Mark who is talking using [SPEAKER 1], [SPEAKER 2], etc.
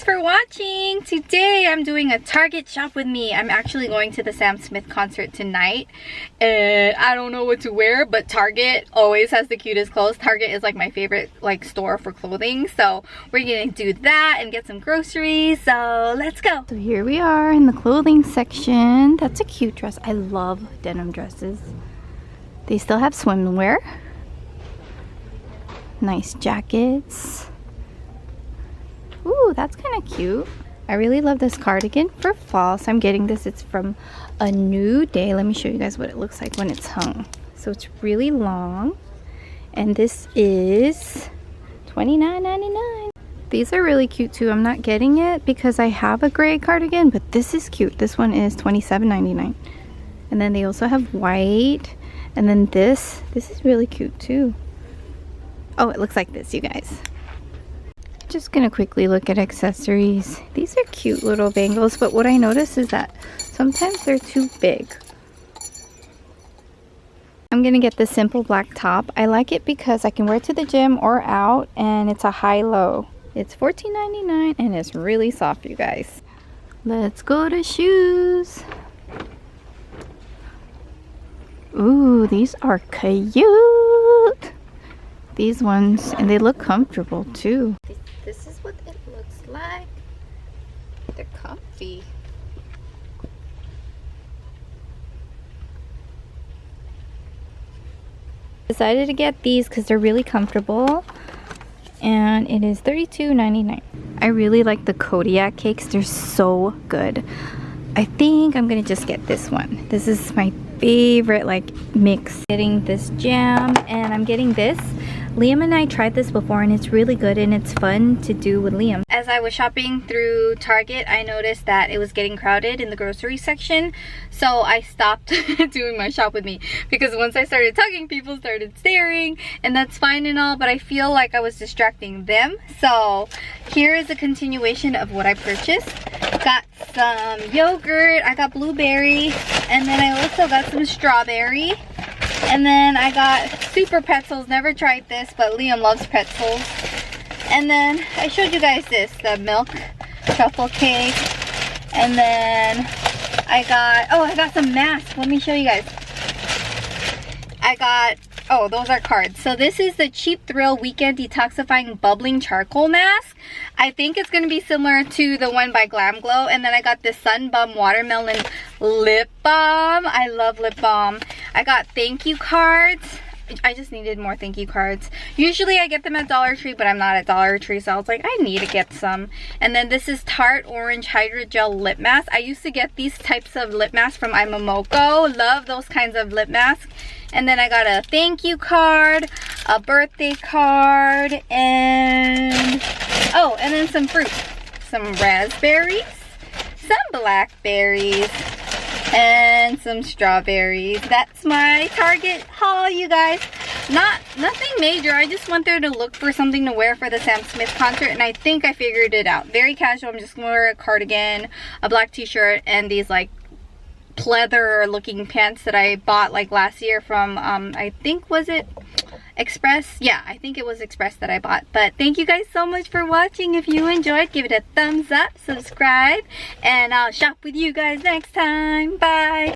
[SPEAKER 1] for watching. Today I'm doing a Target shop with me. I'm actually going to the Sam Smith concert tonight. I don't know what to wear, but Target always has the cutest clothes. Target is like my favorite store for clothing. So we're gonna do that and get some groceries. So let's go. So here we are in the clothing section. That's a cute dress. I love denim dresses. They still have swimwear. Nice jackets. Ooh, that's kind of cute. I really love this cardigan for fall, so I'm getting this. It's from A New Day. Let me show you guys what it looks like when it's hung. So it's really long, and this is $29.99. These are really cute too. I'm not getting it because I have a gray cardigan, but this is cute. This one is $27.99. And then they also have white, and then this is really cute too. Oh, it looks like this, you guys. Just gonna quickly look at accessories. These are cute little bangles, but what I notice is that sometimes they're too big. I'm gonna get the simple black top. I like it because I can wear it to the gym or out, and it's a high-low. It's $14.99 and it's really soft, you guys. Let's go to shoes. Ooh, these are cute. These ones, and they look comfortable too. This is what it looks like. They're comfy. Decided to get these because they're really comfortable, and it is $32.99. I really like the Kodiak cakes. They're so good. I think I'm gonna just get this one. This is my favorite mix. Getting this jam, and I'm getting this. Liam and I tried this before, and it's really good, and it's fun to do with Liam. As I was shopping through Target, I noticed that it was getting crowded in the grocery section, so I stopped doing my shop with me, because once I started talking, people started staring, and that's fine and all, but I feel like I was distracting them. So here is a continuation of what I purchased. Got some yogurt, I got blueberry, and then I also got some strawberry. And then I got super pretzels. Never tried this, but Liam loves pretzels. And then I showed you guys this, the milk truffle cake. And then I got some masks. Let me show you guys. Oh, those are cards. So this is the Cheap Thrill Weekend Detoxifying Bubbling Charcoal Mask. I think it's going to be similar to the one by Glam Glow. And then I got this Sun Bum Watermelon Lip Balm. I love lip balm. I got thank you cards. I just needed more thank you cards. Usually I get them at Dollar Tree, but I'm not at Dollar Tree, so I was like, I need to get some. And then this is Tarte Orange Hydrogel Lip Mask. I used to get these types of lip masks from Imamoko. Love those kinds of lip masks. And then I got a thank you card, a birthday card, and oh, and then some fruit. Some raspberries, some blackberries, and some strawberries. That's my Target haul, you guys. Nothing major. I just went there to look for something to wear for the Sam Smith concert, and I think I figured it out. Very casual. I'm just gonna wear a cardigan, a black t-shirt, and these pleather looking pants that I bought last year from I think, was it Express? Yeah, I think it was Express that I bought. But thank you guys so much for watching. If you enjoyed, give it a thumbs up, subscribe, and I'll shop with you guys next time. Bye.